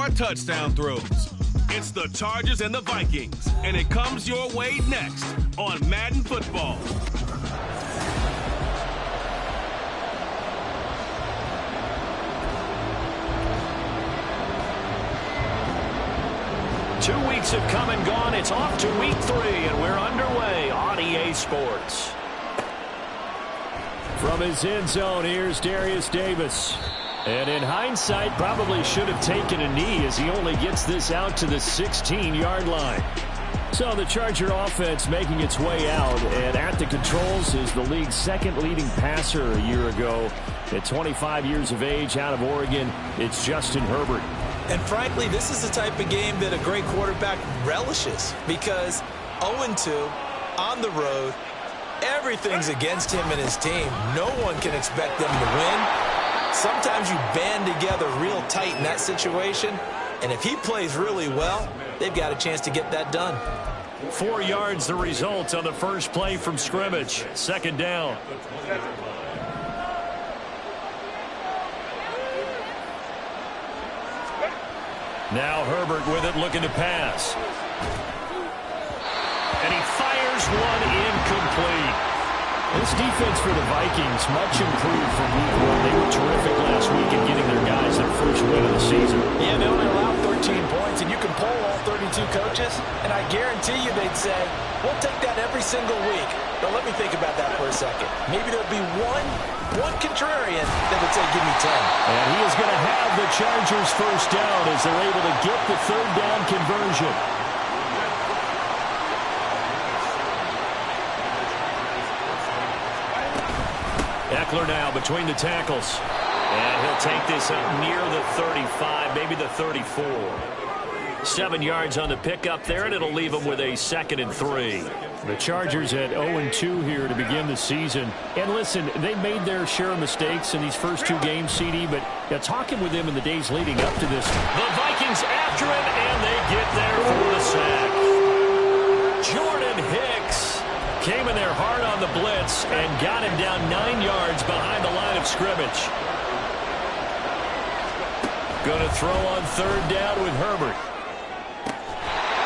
more touchdown throws. It's the Chargers and the Vikings, and it comes your way next on Madden Football. Two weeks have come and gone. It's off to week 3, and we're underway on EA Sports. From his end zone, here's Darius Davis. And in hindsight, probably should have taken a knee as he only gets this out to the 16-yard line. So the Charger offense making its way out, and at the controls is the league's second leading passer a year ago. At 25 years of age, out of Oregon, it's Justin Herbert. And frankly, this is the type of game that a great quarterback relishes, because 0-2 on the road, everything's against him and his team. No one can expect them to win. Sometimes you band together real tight in that situation, and if he plays really well, they've got a chance to get that done. 4 yards the result on the first play from scrimmage. Second down. Now Herbert with it, looking to pass. And he fires one incomplete. This defense for the Vikings, much improved from week 1. They were terrific last week in getting their guys their first win of the season. Yeah, they only allowed 13 points, and you can poll all 32 coaches, and I guarantee you they'd say, we'll take that every single week. But let me think about that for a second. Maybe there'll be one contrarian that would say, give me 10. And he is going to have the Chargers first down as they're able to get the third down conversion. Eckler now between the tackles. And he'll take this up near the 35, maybe the 34. 7 yards on the pickup there, and it'll leave him with a 2nd and 3. The Chargers at 0-2 here to begin the season. And listen, they made their share of mistakes in these first 2 games, CD, but talking with them in the days leading up to this. The Vikings after him, and they get there for the sack. Jordan Hicks came in there hard on the blitz and got him down 9 yards behind the line of scrimmage. Going to throw on third down with Herbert.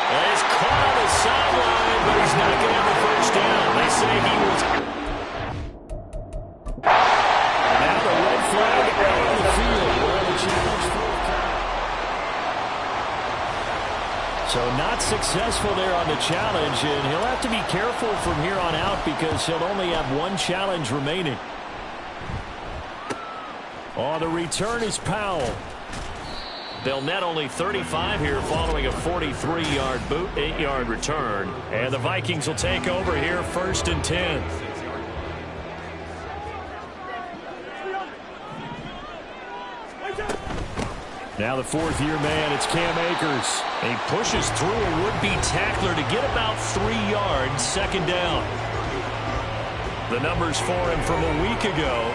And he's caught on the sideline, but he's not going to have the first down. They say he was. Now the red flag out on the field. So not successful there on the challenge, and he'll have to be careful from here on out because he'll only have 1 challenge remaining. On the return is Powell. They'll net only 35 here following a 43-yard boot, 8-yard return. And the Vikings will take over here, 1st and 10. Now the 4th-year man, it's Cam Akers. And he pushes through a would-be tackler to get about 3 yards, 2nd down. The numbers for him from a week ago.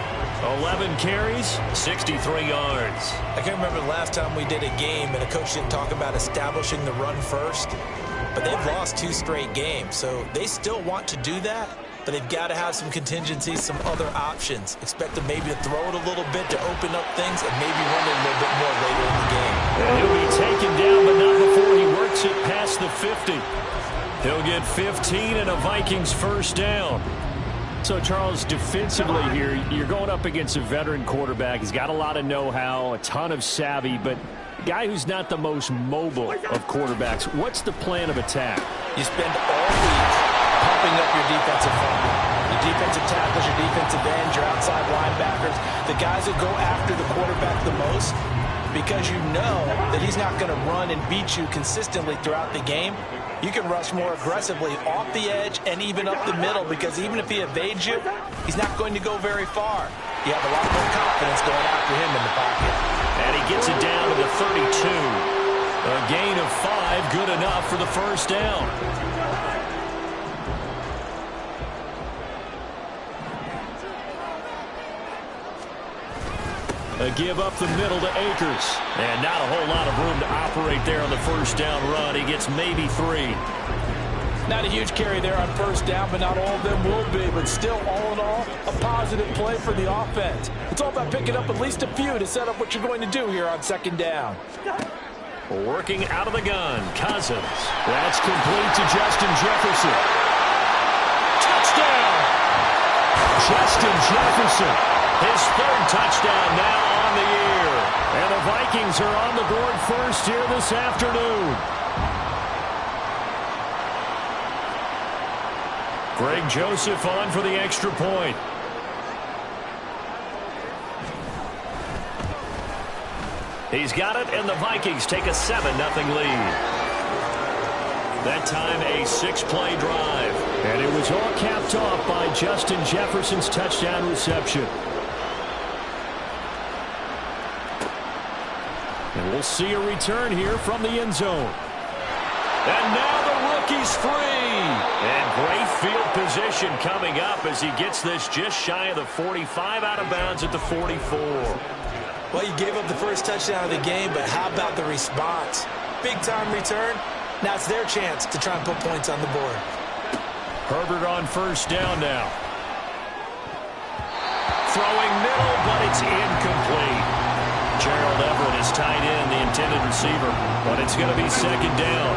11 carries, 63 yards. I can't remember the last time we did a game and a coach didn't talk about establishing the run first. But they've lost 2 straight games, so they still want to do that. But they've got to have some contingencies, some other options. Expect them maybe to throw it a little bit to open up things and maybe run it a little bit more later in the game. And he'll be taken down, but not before he works it past the 50. He'll get 15 and a Vikings first down. So, Charles, defensively here, you're going up against a veteran quarterback. He's got a lot of know-how, a ton of savvy, but a guy who's not the most mobile of quarterbacks. What's the plan of attack? You spend all week pumping up your defensive front. Your defensive tackles, your defensive ends, your outside linebackers, the guys that go after the quarterback the most, because you know that he's not going to run and beat you consistently throughout the game. You can rush more aggressively off the edge and even up the middle, because even if he evades you, he's not going to go very far. You have a lot more confidence going after him in the pocket. And he gets it down to the 32. A gain of 5, good enough for the first down. A give up the middle to Akers. And not a whole lot of room to operate there on the first down run. He gets maybe 3. Not a huge carry there on first down, but not all of them will be. But still, all in all, a positive play for the offense. It's all about picking up at least a few to set up what you're going to do here on 2nd down. Working out of the gun, Cousins. That's complete to Justin Jefferson. Touchdown! Justin Jefferson. His third touchdown now on the year. And the Vikings are on the board first here this afternoon. Greg Joseph on for the extra point. He's got it, and the Vikings take a 7-0 lead. That time, a 6-play drive. And it was all capped off by Justin Jefferson's touchdown reception. And we'll see a return here from the end zone. And now the rookie's free. And great field position coming up as he gets this just shy of the 45, out of bounds at the 44. Well, you gave up the first touchdown of the game, but how about the response? Big-time return. Now it's their chance to try and put points on the board. Herbert on first down now. Throwing middle, but it's incomplete. Gerald Everett is tied in, the intended receiver, but it's going to be second down.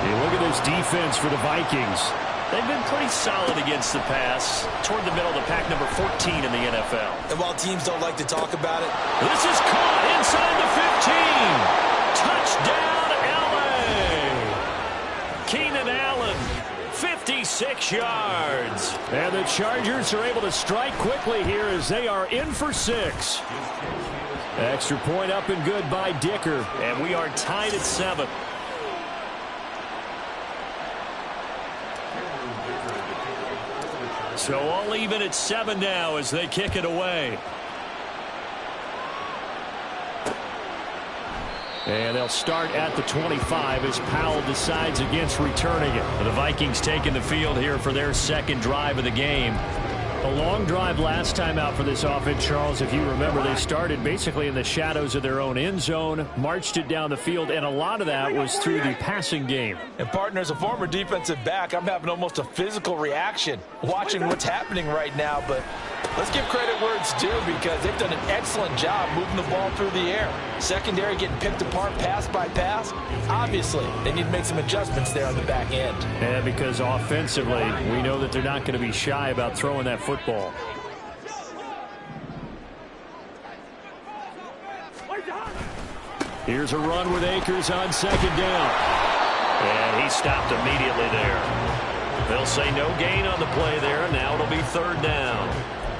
Hey, look at this defense for the Vikings. They've been pretty solid against the pass. Toward the middle of the pack, number 14 in the NFL. And while teams don't like to talk about it, this is caught inside the 15. Touchdown, L.A. Keenan Allen, 56 yards. And the Chargers are able to strike quickly here as they are in for 6. Extra point up and good by Dicker. And we are tied at 7. So all even at 7 now as they kick it away. And they'll start at the 25 as Powell decides against returning it. The Vikings taking the field here for their second drive of the game. A long drive last time out for this offense, Charles. If you remember, they started basically in the shadows of their own end zone, marched it down the field, and a lot of that was through the passing game. And partner, as a former defensive back, I'm having almost a physical reaction watching what's happening right now. But let's give credit where it's due because they've done an excellent job moving the ball through the air. Secondary getting picked apart pass by pass. Obviously, they need to make some adjustments there on the back end. Yeah, because offensively, we know that they're not going to be shy about throwing that football. Here's a run with Akers on second down. And he stopped immediately there. They'll say no gain on the play there. Now it'll be third down.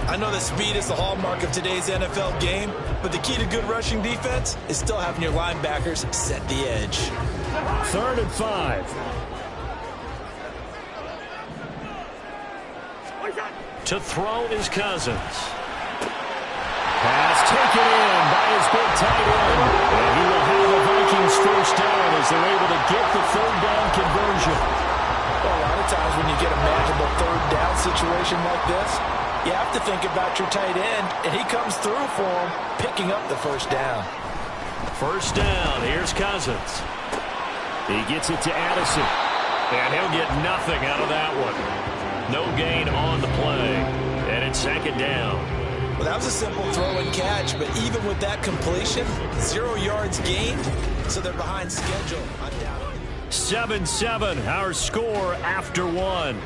I know that speed is the hallmark of today's NFL game, but the key to good rushing defense is still having your linebackers set the edge. 3rd and 5. To throw is Cousins. Pass taken in by his big tight end. And he will have the Vikings first down as they're able to get the third down conversion. Well, a lot of times when you get a manageable third down situation like this, you have to think about your tight end, and he comes through for him, picking up the first down. First down, here's Cousins. He gets it to Addison. And he'll get nothing out of that one. No gain on the play. And it's second down. Well, that was a simple throw and catch, but even with that completion, 0 yards gained, so they're behind schedule. 7-7, our score after 1.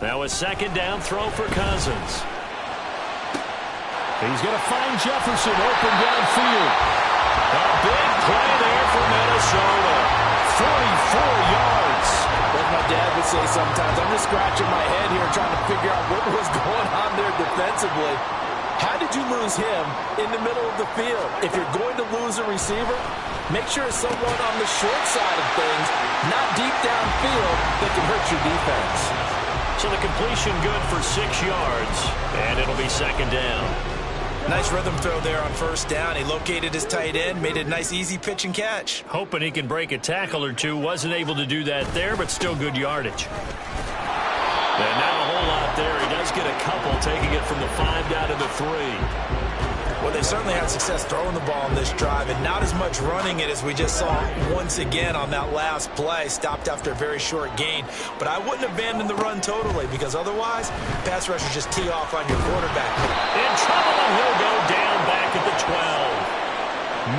Now a second down throw for Cousins. He's going to find Jefferson open downfield. A big play there for Minnesota. 44 yards. As my dad would say sometimes, I'm just scratching my head here trying to figure out what was going on there defensively. How did you lose him in the middle of the field? If you're going to lose a receiver, make sure it's someone on the short side of things, not deep downfield, that can hurt your defense. So the completion good for 6 yards, and it'll be second down. Nice rhythm throw there on first down. He located his tight end, made it a nice easy pitch and catch. Hoping he can break a tackle or two. Wasn't able to do that there, but still good yardage. And not a whole lot there. He does get a couple, taking it from the 5 down to the 3. Well, they certainly had success throwing the ball on this drive and not as much running it as we just saw once again on that last play. Stopped after a very short gain. But I wouldn't abandon the run totally because otherwise, pass rushers just tee off on your quarterback. In trouble, and he'll go down back at the 12.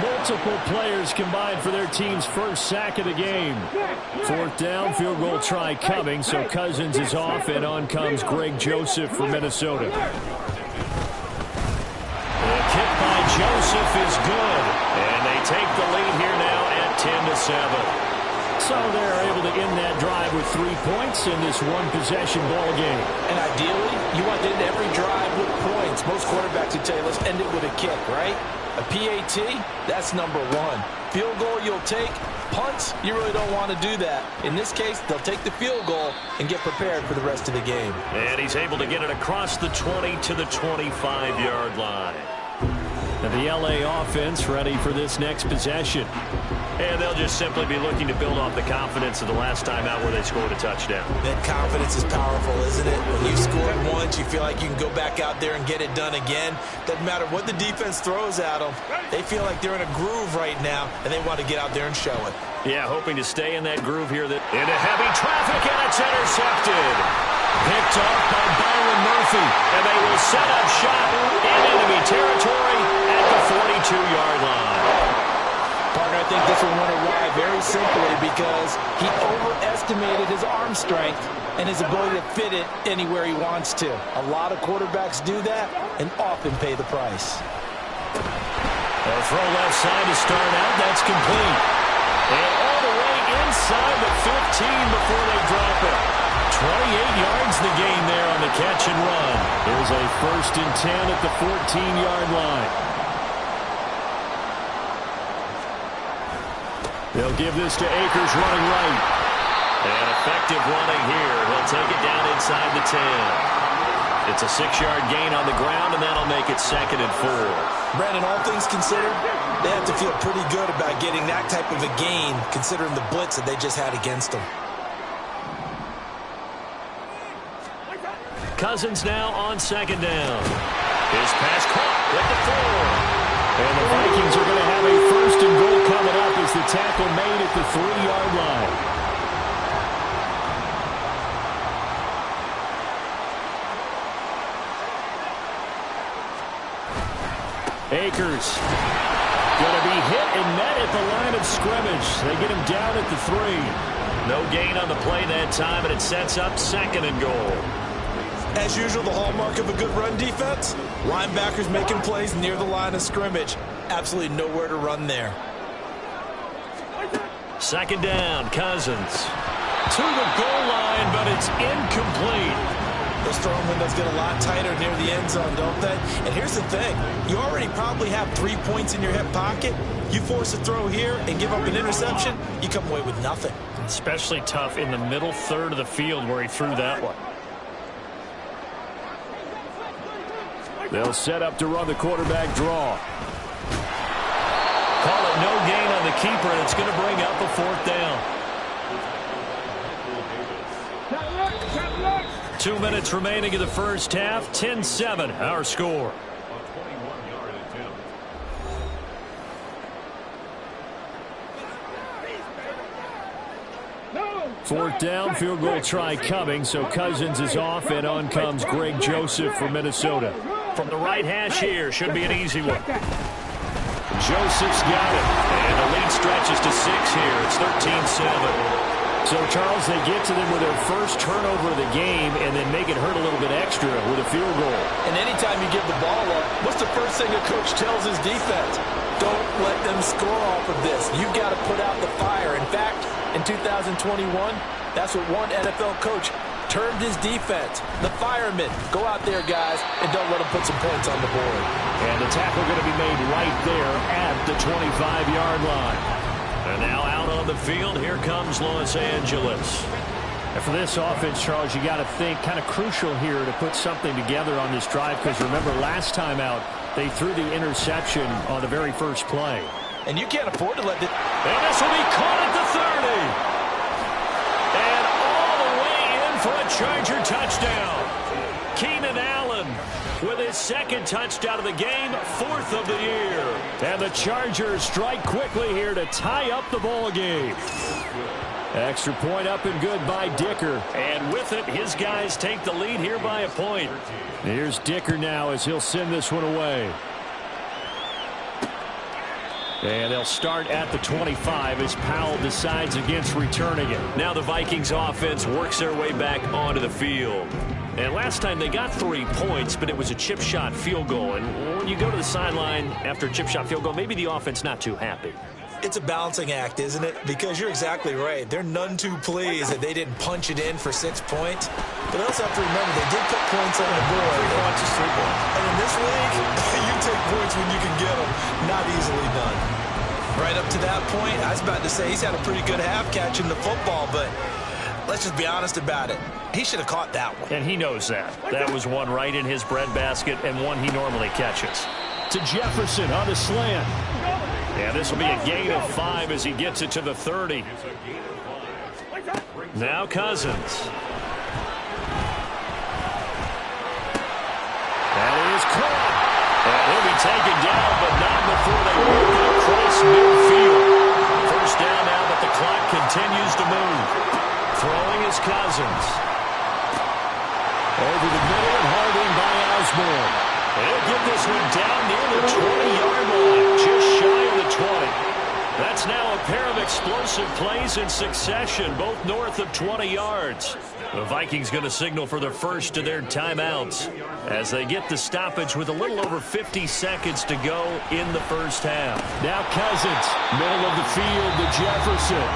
Multiple players combined for their team's first sack of the game. Fourth down, field goal try coming, so Cousins is off, and on comes Greg Joseph for Minnesota. The kick by Joseph is good, and they take the lead here now at 10-7. So they're able to end that drive with 3 points in this one-possession ball game. And ideally, you want to end every drive with points. Most quarterbacks would tell you, let's end it with a kick, right? A PAT, that's number one. Field goal you'll take. Punts, you really don't want to do that. In this case, they'll take the field goal and get prepared for the rest of the game. And he's able to get it across the 20 to the 25-yard line. And the LA offense ready for this next possession. And they'll just simply be looking to build off the confidence of the last time out where they scored a touchdown. That confidence is powerful, isn't it? When you've scored once, you feel like you can go back out there and get it done again. Doesn't matter what the defense throws at them. They feel like they're in a groove right now, and they want to get out there and show it. Yeah, hoping to stay in that groove here. Into heavy traffic, and it's intercepted. Picked off by Byron Murphy, and they will set up shop in enemy territory at the 42-yard line. Partner, I think this will run awry very simply because he overestimated his arm strength and his ability to fit it anywhere he wants to. A lot of quarterbacks do that and often pay the price. A throw left side to start out. That's complete. And all the way inside the 15 before they drop it. 28 yards the gain there on the catch and run. There's a 1st and 10 at the 14-yard line. They'll give this to Akers running right. And effective running here. He'll take it down inside the 10. It's a 6-yard gain on the ground, and that'll make it 2nd and 4. Brandon, all things considered, they have to feel pretty good about getting that type of a gain considering the blitz that they just had against them. Cousins now on 2nd down. His pass caught at the 4. And the Vikings are going to have a 1st and goal coming up as the tackle made at the 3-yard line. Akers going to be hit and met at the line of scrimmage. They get him down at the 3. No gain on the play that time, and it sets up 2nd and goal. As usual, the hallmark of a good run defense, linebackers making plays near the line of scrimmage. Absolutely nowhere to run there. 2nd down, Cousins. To the goal line, but it's incomplete. Those throwing windows get a lot tighter near the end zone, don't they? And here's the thing. You already probably have 3 points in your hip pocket. You force a throw here and give up an interception, you come away with nothing. Especially tough in the middle third of the field where he threw that one. They'll set up to run the quarterback draw. Call it no gain on the keeper, and it's going to bring up a 4th down. 2 minutes remaining in the first half. 10-7, our score. Fourth down, field goal try coming, so Cousins is off, and on comes Greg Joseph for Minnesota. From the right hash here, should be an easy one. Joseph's got it. And the lead stretches to 6 here. It's 13-7. So, Charles, they get to them with their first turnover of the game and then make it hurt a little bit extra with a field goal. And anytime you give the ball up, what's the first thing a coach tells his defense? Don't let them score off of this. You've got to put out the fire. In fact, in 2021, that's what one NFL coach termed his defense. The firemen. Go out there, guys, and don't let them put some points on the board. And the tackle going to be made right there at the 25-yard line. And now out on the field, here comes Los Angeles. And for this offense, Charles, you got to think kind of crucial here to put something together on this drive, because remember last time out, they threw the interception on the very first play. And you can't afford to let it. And this will be caught at the 30. And all the way in for a Charger touchdown. Keenan Allen with his second touchdown of the game, 4th of the year. And the Chargers strike quickly here to tie up the ball game. Extra point up and good by Dicker. And with it, his guys take the lead here by a point. Here's Dicker now as he'll send this one away. And they'll start at the 25 as Powell decides against returning it. Now the Vikings offense works their way back onto the field. And last time they got 3 points, but it was a chip shot field goal. And when you go to the sideline after a chip shot field goal, maybe the offense not too happy. It's a balancing act, isn't it? Because you're exactly right. They're none too pleased that they didn't punch it in for 6 points. But they also have to remember they did put points on the board. 3 points is 3 points. And in this league, you take points when you can get them. Not easily done. Right up to that point, I was about to say he's had a pretty good half catching the football, but let's just be honest about it. He should have caught that one. And he knows that. That was one right in his breadbasket and one he normally catches. To Jefferson on the slant. And this will be a gain of 5 as he gets it to the 30. Now Cousins. That is caught. And he'll be taken down, but not before they work it across midfield. First down now, but the clock continues to move. Throwing is Cousins. Over the middle and hauled in by Osborne. He'll get this one down near the 20-yard line, just shy of the 20. That's now a pair of explosive plays in succession, both north of 20 yards. The Vikings going to signal for the first of their timeouts as they get the stoppage with a little over 50 seconds to go in the first half. Now Cousins, middle of the field to Jefferson.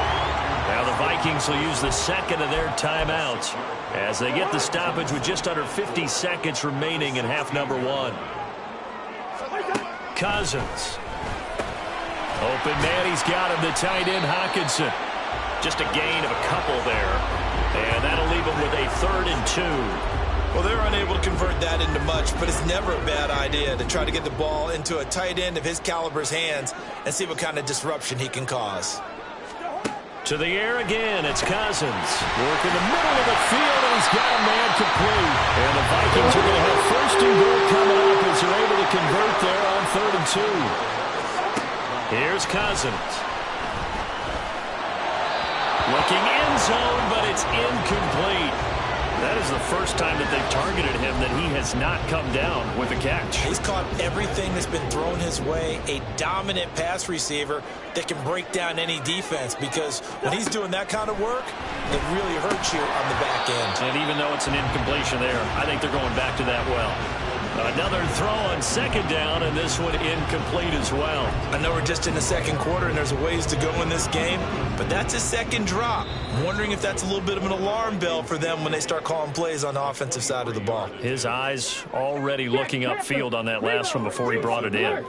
Now the Vikings will use the second of their timeouts as they get the stoppage with just under 50 seconds remaining in half number 1. Cousins. Open man, he's got him, the tight end Hockenson. Just a gain of a couple there. And that'll leave him with a 3rd and 2. Well, they're unable to convert that into much, but it's never a bad idea to try to get the ball into a tight end of his caliber's hands and see what kind of disruption he can cause. To the air again, it's Cousins. Work in the middle of the field, and he's got a man complete. And the Vikings are going to have 1st and goal coming up as they're able to convert there on 3rd and 2. Here's Cousins. Looking end zone, but it's incomplete. That is the first time that they've targeted him that he has not come down with a catch. He's caught everything that's been thrown his way. A dominant pass receiver that can break down any defense, because when he's doing that kind of work, it really hurts you on the back end. And even though it's an incompletion there, I think they're going back to that well. Another throw on 2nd down, and this one incomplete as well. I know we're just in the 2nd quarter, and there's a ways to go in this game, but that's his 2nd drop. I'm wondering if that's a little bit of an alarm bell for them when they start calling plays on the offensive side of the ball. His eyes already looking upfield on that last one before he brought it in. The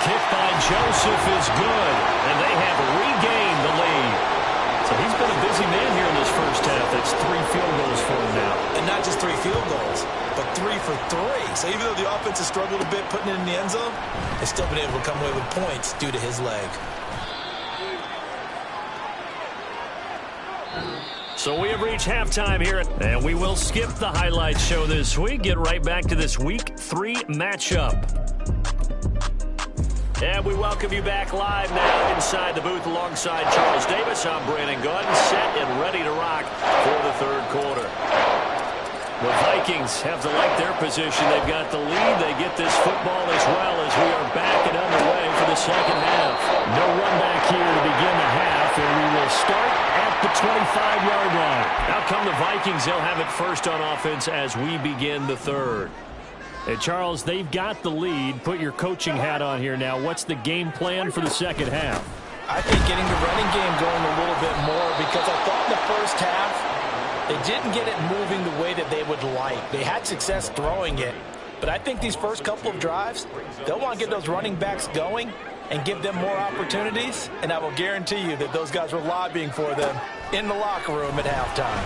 kick by Joseph is good, and they have regained the lead. So he's been a busy man here in this first half. That's 3 field goals for him now. And not just 3 field goals, but 3 for 3. So even though the offense has struggled a bit putting it in the end zone, they've still been able to come away with points due to his leg. So we have reached halftime here, and we will skip the highlight show this week. Get right back to this Week 3 matchup. And we welcome you back live now inside the booth alongside Charles Davis. I'm Brandon Gaudin, set and ready to rock for the 3rd quarter. The Vikings have to like their position. They've got the lead. They get this football as well as we are back and underway for the 2nd half. No run back here to begin the half, and we will start at the 25-yard line. Out come the Vikings. They'll have it first on offense as we begin the 3rd. Hey, Charles, they've got the lead. Put your coaching hat on here now. What's the game plan for the 2nd half? I think getting the running game going a little bit more, because I thought in the first half they didn't get it moving the way that they would like. They had success throwing it, but I think these first couple of drives, they'll want to get those running backs going and give them more opportunities, and I will guarantee you that those guys were lobbying for them in the locker room at halftime.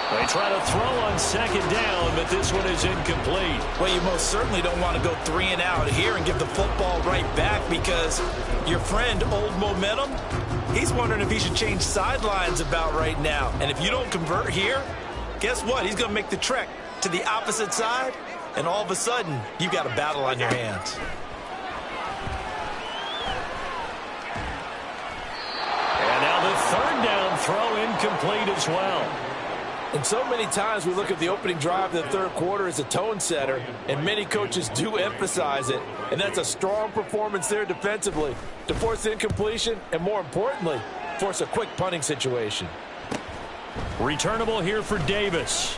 They try to throw on second down, but this one is incomplete. Well, you most certainly don't want to go 3 and out here and give the football right back, because your friend, Old Momentum, he's wondering if he should change sidelines about right now. And if you don't convert here, guess what? He's going to make the trek to the opposite side, and all of a sudden, you've got a battle on your hands. And now the third down throw incomplete as well. And so many times we look at the opening drive of the third quarter as a tone setter, and many coaches do emphasize it. And that's a strong performance there defensively to force incompletion and, more importantly, force a quick punting situation. Returnable here for Davis.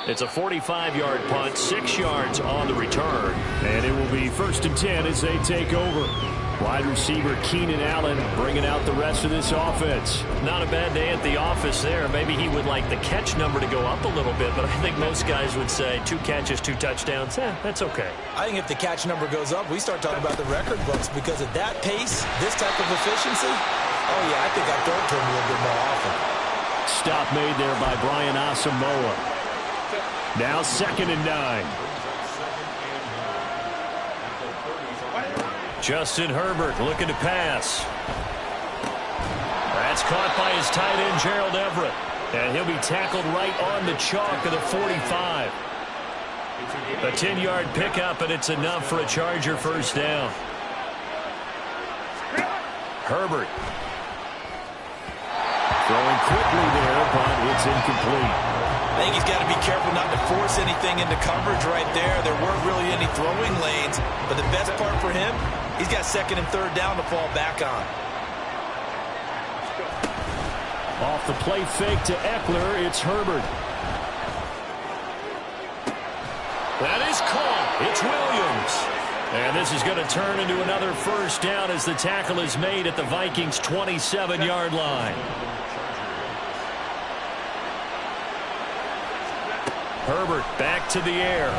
It's a 45-yard punt, 6 yards on the return. And it will be 1st and 10 as they take over. Wide receiver Keenan Allen bringing out the rest of this offense. Not a bad day at the office there. Maybe he would like the catch number to go up a little bit, but I think most guys would say 2 catches, 2 touchdowns. That's okay. I think if the catch number goes up, we start talking about the record books, because at that pace, this type of efficiency, oh yeah, I think I'd throw it to him a little bit more often. Stop made there by Brian Asamoah. Now 2nd and 9. Justin Herbert looking to pass. That's caught by his tight end, Gerald Everett. And he'll be tackled right on the chalk of the 45. A 10-yard pickup, and it's enough for a Charger first down. Herbert. Throwing quickly there, but it's incomplete. I think he's got to be careful not to force anything into coverage right there. There weren't really any throwing lanes, but the best part for him, he's got 2nd and 3rd down to fall back on. Off the play fake to Eckler, it's Herbert. That is caught. It's Williams. And this is going to turn into another first down as the tackle is made at the Vikings' 27-yard line. Herbert back to the air.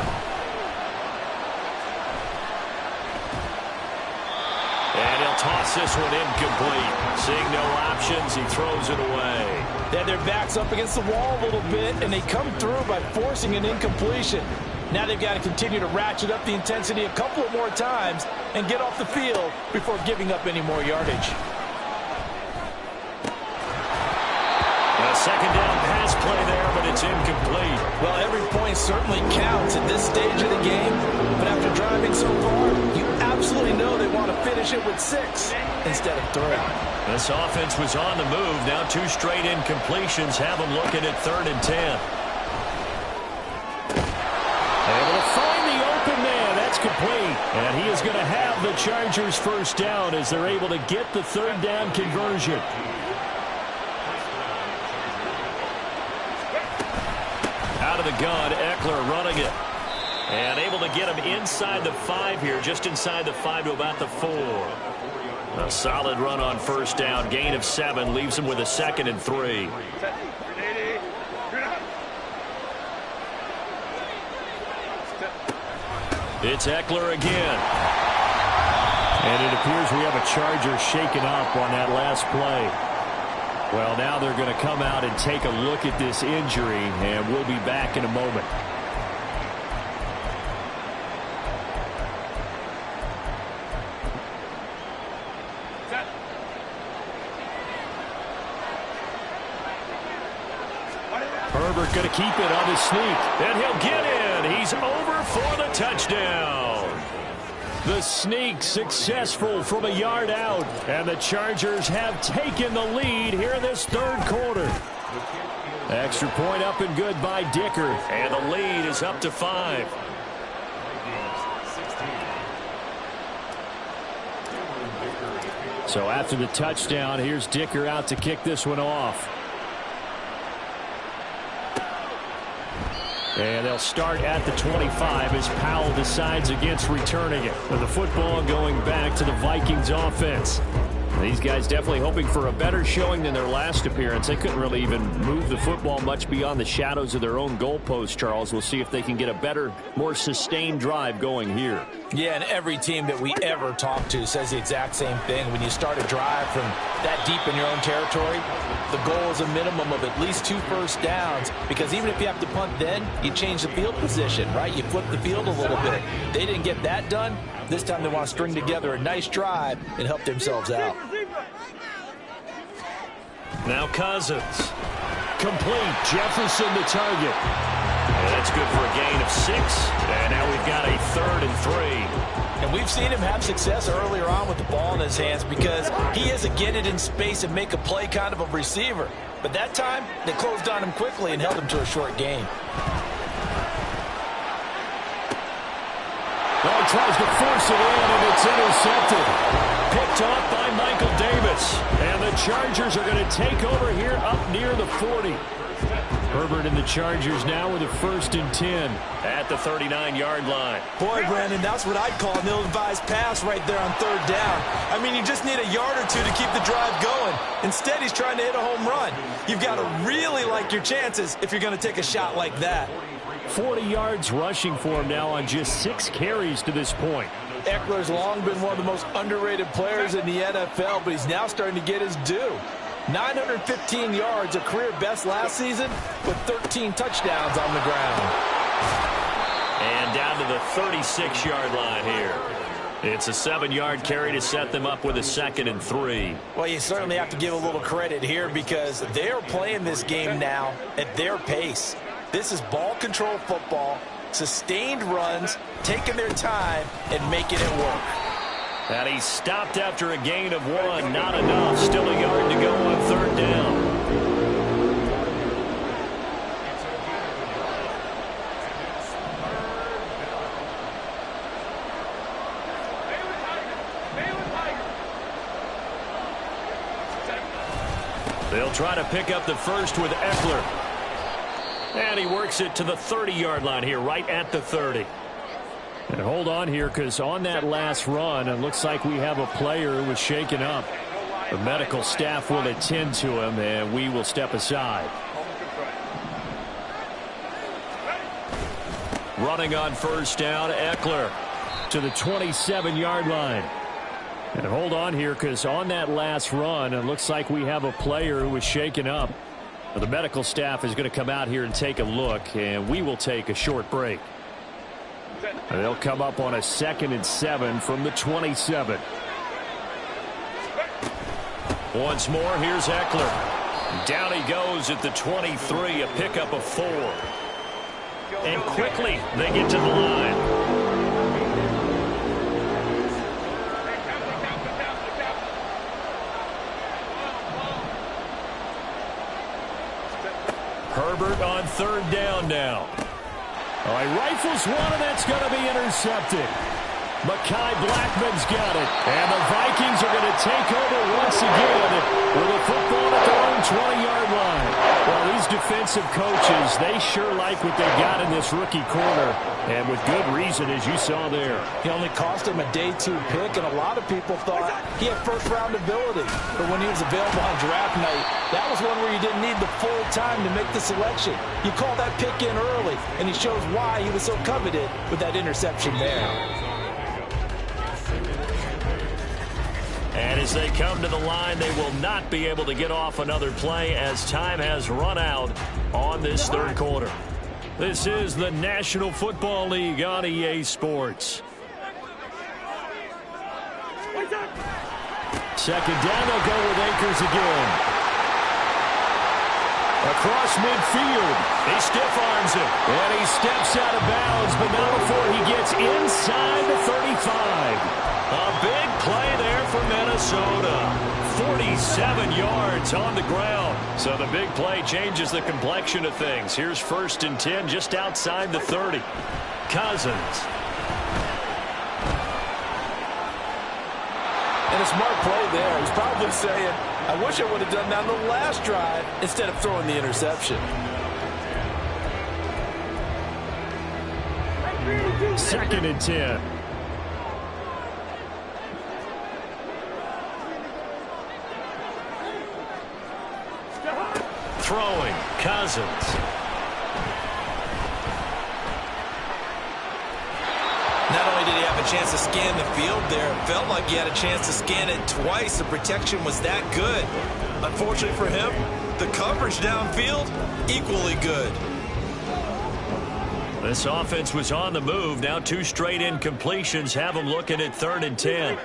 And he'll toss this one incomplete. Seeing no options, he throws it away. They had their backs up against the wall a little bit, and they come through by forcing an incompletion. Now they've got to continue to ratchet up the intensity a couple of more times and get off the field before giving up any more yardage. A 2nd down pass play there, but it's incomplete. Well, every point certainly counts at this stage of the game, but after driving so far, you absolutely know they want to finish it with 6 instead of 3. This offense was on the move. Now 2 straight incompletions have them looking at 3rd and 10. Able to find the open man. That's complete. And he is going to have the Chargers first down as they're able to get the 3rd down conversion. Out of the gun, Eckler running it. And able to get him inside the 5 here, just inside the 5 to about the 4. A solid run on first down. Gain of 7 leaves him with a 2nd and 3. It's Eckler again. And it appears we have a Charger shaken up on that last play. Well, now they're going to come out and take a look at this injury, and we'll be back in a moment. Herbert going to keep it on his sneak. And he'll get in. He's over for the touchdown. The sneak successful from a yard out, and the Chargers have taken the lead here in this 3rd quarter. Extra point up and good by Dicker. And the lead is up to 5. So after the touchdown, here's Dicker out to kick this one off. And they'll start at the 25 as Powell decides against returning it. With the football going back to the Vikings offense. These guys definitely hoping for a better showing than their last appearance. They couldn't really even move the football much beyond the shadows of their own goalpost, Charles. We'll see if they can get a better, more sustained drive going here. Yeah, and every team that we ever talk to says the exact same thing. When you start a drive from that deep in your own territory, the goal is a minimum of at least 2 first downs, because even if you have to punt then, you change the field position, right? You flip the field a little bit. They didn't get that done. This time they want to string together a nice drive and help themselves out. Now Cousins. Complete. Jefferson the target. And that's good for a gain of 6. And now we've got a 3rd and 3. And we've seen him have success earlier on with the ball in his hands because he is a get it in space and make a play kind of a receiver. But that time, they closed on him quickly and held him to a short gain. Well, tries to force it in, and it's intercepted. Picked off by Michael Davis. And the Chargers are going to take over here up near the 40. Herbert and the Chargers now with a 1st and 10. At the 39-yard line. Boy, Brandon, that's what I'd call an ill-advised pass right there on 3rd down. I mean, you just need a yard or 2 to keep the drive going. Instead, he's trying to hit a home run. You've got to really like your chances if you're going to take a shot like that. 40 yards rushing for him now on just 6 carries to this point. Eckler's long been one of the most underrated players in the NFL, but he's now starting to get his due. 915 yards, a career best last season, with 13 touchdowns on the ground. And down to the 36-yard line here. It's a 7-yard carry to set them up with a 2nd and 3. Well, you certainly have to give a little credit here because they're playing this game now at their pace. This is ball control football, sustained runs, taking their time, and making it work. And he stopped after a gain of 1. Not enough. Still a yard to go on 3rd down. They'll try to pick up the first with Eckler. And he works it to the 30-yard line here, right at the 30. And hold on here, because on that last run, it looks like we have a player who was shaken up. The medical staff will attend to him, and we will step aside. Running on 1st down, Eckler to the 27-yard line. And hold on here, because on that last run, it looks like we have a player who was shaken up. The medical staff is going to come out here and take a look, and we will take a short break. And they'll come up on a 2nd and 7 from the 27. Once more, here's Eckler. Down he goes at the 23, a pickup of 4. And quickly, they get to the line. Herbert on 3rd down now. All right, rifles one, and that's going to be intercepted. Mekhi Blackmon's got it. And the Vikings are going to take over once again with a football at their own 20-yard line. Well, these defensive coaches, they sure like what they got in this rookie corner. And with good reason, as you saw there. He only cost him a day 2 pick, and a lot of people thought he had first-round ability. But when he was available on draft night, that was one where you didn't need the full time to make the selection. You call that pick in early, and he shows why he was so coveted with that interception there. And as they come to the line, they will not be able to get off another play as time has run out on this 3rd quarter. This is the National Football League on EA Sports. 2nd down, they'll go with Akers again. Across midfield. He stiff-arms it. And he steps out of bounds, but not before he gets inside the 35. A big play there for Minnesota. 47 yards on the ground. So the big play changes the complexion of things. Here's 1st and 10 just outside the 30. Cousins. And a smart play there. He's probably saying, I wish I would have done that on the last drive instead of throwing the interception. 2nd and 10. Throwing, Cousins. Not only did he have a chance to scan the field there, it felt like he had a chance to scan it twice. The protection was that good. Unfortunately for him, the coverage downfield, equally good. This offense was on the move. Now 2 straight incompletions have them looking at 3rd and 10.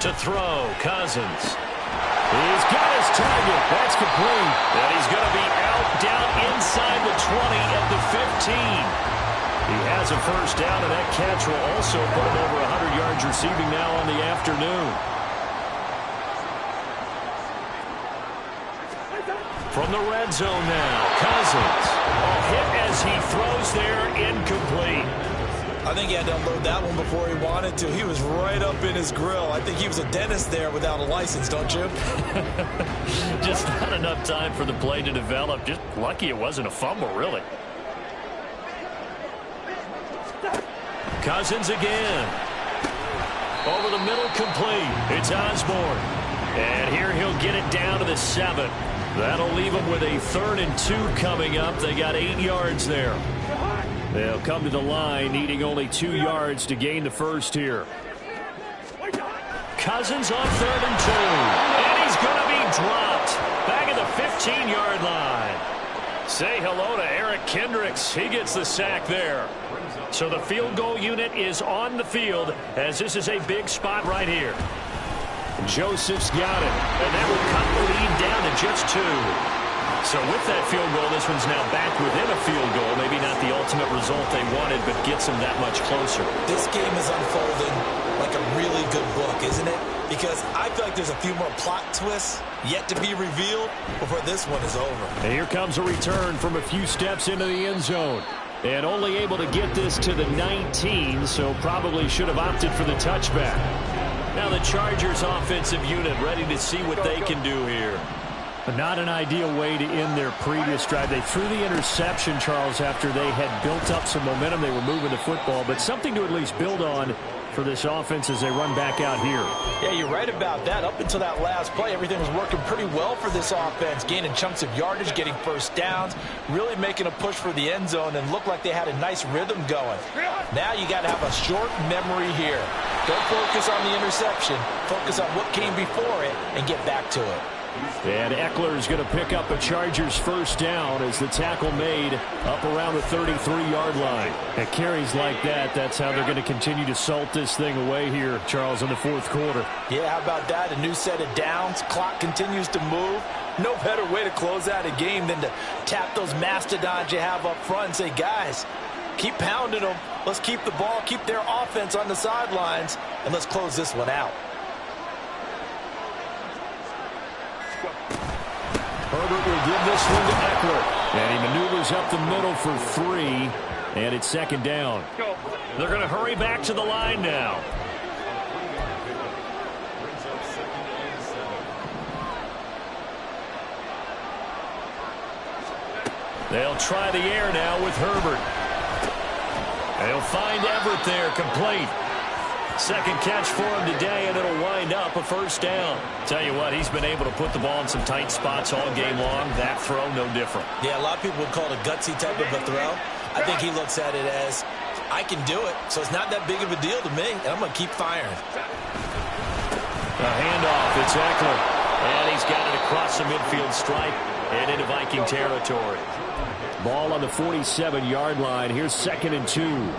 To throw, Cousins. He's got his target. That's complete. And he's going to be out, down inside the 20 at the 15. He has a first down, and that catch will also put him over 100 yards receiving now on the afternoon. From the red zone now, Cousins. A hit as he throws there, incomplete. I think he had to unload that one before he wanted to. He was right up in his grill. I think he was a dentist there without a license, don't you? Just not enough time for the play to develop. Just lucky it wasn't a fumble, really. Cousins again. Over the middle, complete. It's Osborne. And here he'll get it down to the 7. That'll leave him with a 3rd and 2 coming up. They got 8 yards there. They'll come to the line, needing only 2 yards to gain the first here. Cousins on 3rd and 2. And he's going to be dropped. Back at the 15-yard line. Say hello to Eric Kendricks. He gets the sack there. So the field goal unit is on the field, as this is a big spot right here. Joseph's got it. And that will cut the lead down to just 2. So with that field goal, this one's now back within a field goal. Maybe not the ultimate result they wanted, but gets them that much closer. This game is unfolding like a really good book, isn't it? Because I feel like there's a few more plot twists yet to be revealed before this one is over. And here comes a return from a few steps into the end zone. And only able to get this to the 19, so probably should have opted for the touchback. Now the Chargers offensive unit ready to see what they can do here. But not an ideal way to end their previous drive. They threw the interception, Charles, after they had built up some momentum. They were moving the football, but something to at least build on for this offense as they run back out here. Yeah, you're right about that. Up until that last play, everything was working pretty well for this offense, gaining chunks of yardage, getting first downs, really making a push for the end zone, and looked like they had a nice rhythm going. Now you got to have a short memory here. Don't focus on the interception. Focus on what came before it and get back to it. And Eckler is going to pick up a Chargers first down as the tackle made up around the 33-yard line. At carries like that, that's how they're going to continue to salt this thing away here, Charles, in the 4th quarter. Yeah, how about that? A new set of downs. Clock continues to move. No better way to close out a game than to tap those mastodons you have up front and say, guys, keep pounding them. Let's keep the ball, keep their offense on the sidelines, and let's close this one out. Herbert will give this one to Eckler. And he maneuvers up the middle for 3. And it's 2nd down. They're going to hurry back to the line now. They'll try the air now with Herbert. They'll find Everett there, complete. Second catch for him today, and it'll wind up a first down. Tell you what, he's been able to put the ball in some tight spots all game long. That throw, no different. Yeah, a lot of people would call it a gutsy type of a throw. I think he looks at it as, I can do it, so it's not that big of a deal to me, and I'm going to keep firing. A handoff, it's Eckler. And he's got it across the midfield stripe and into Viking territory. Ball on the 47-yard line. Here's 2nd and 2.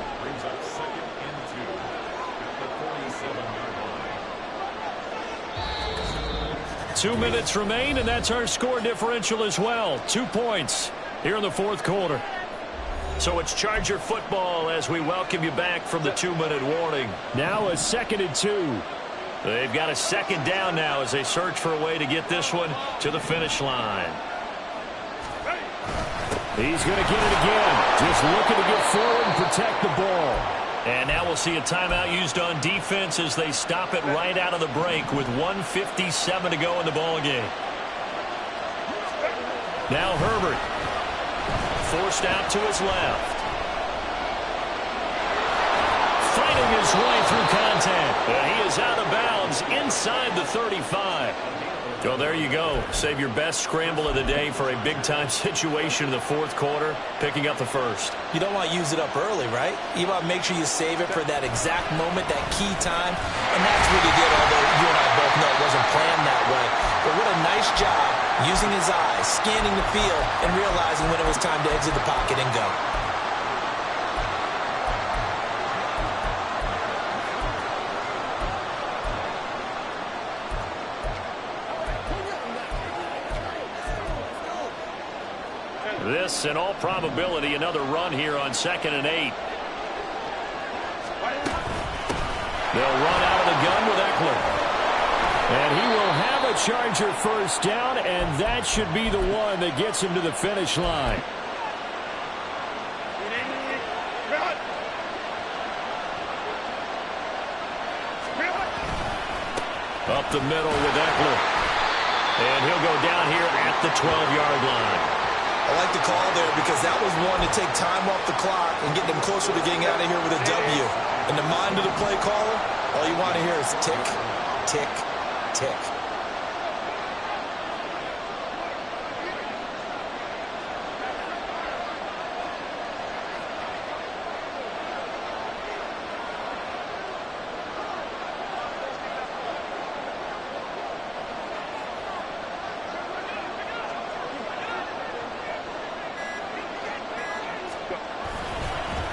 Two minutes remain, and that's our score differential as well. 2 points here in the 4th quarter. So it's Charger football as we welcome you back from the 2-minute warning. Now a 2nd and 2. They've got a 2nd down now as they search for a way to get this one to the finish line. He's going to get it again. Just looking to get forward and protect the ball. And now we'll see a timeout used on defense as they stop it right out of the break with 1:57 to go in the ballgame. Now Herbert. Forced out to his left. Finding his way through contact. And he is out of bounds inside the 35. Well, there you go. Save your best scramble of the day for a big-time situation in the fourth quarter, picking up the first. You don't want to use it up early, right? You want to make sure you save it for that exact moment, that key time. And that's what he did, although you and I both know it wasn't planned that way. But what a nice job using his eyes, scanning the field, and realizing when it was time to exit the pocket and go. This, in all probability, another run here on 2nd and 8. They'll run out of the gun with Eckler. And he will have a Charger first down, and that should be the one that gets him to the finish line. Up the middle with Eckler. And he'll go down here at the 12-yard line. I like the call there because that was one to take time off the clock and get them closer to getting out of here with a W. In the mind of the play caller, all you want to hear is tick, tick, tick.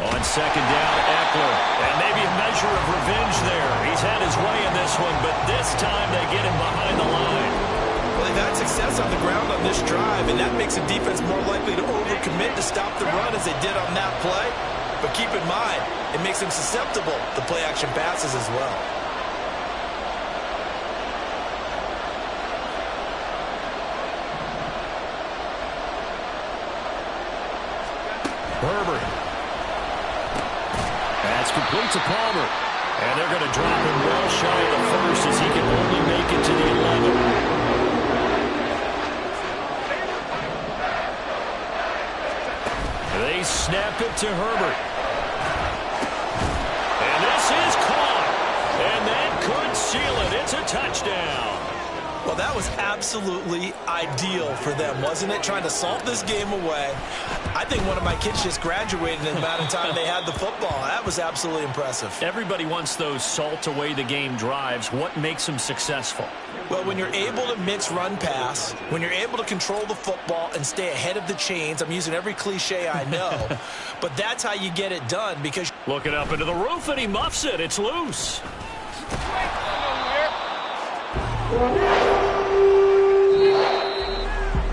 On 2nd down, Eckler. And maybe a measure of revenge there. He's had his way in this one, but this time they get him behind the line. Well, they've had success on the ground on this drive, and that makes the defense more likely to overcommit to stop the run as they did on that play. But keep in mind, it makes them susceptible to play-action passes as well. Herbert. That's complete to Palmer. And they're going to drop him well shy of the first as he can only make it to the 11. They snap it to Herbert. And this is caught. And that could seal it. It's a touchdown. Well, that was absolutely ideal for them, wasn't it? Trying to salt this game away. I think one of my kids just graduated in the amount of time they had the football. That was absolutely impressive. Everybody wants those salt-away-the-game drives. What makes them successful? Well, when you're able to mix run-pass, when you're able to control the football and stay ahead of the chains, I'm using every cliche I know, but that's how you get it done because... Looking up into the roof, and he muffs it. It's loose.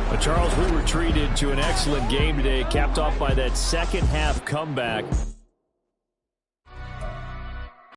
But Charles, we were treated to an excellent game today, capped off by that second half comeback.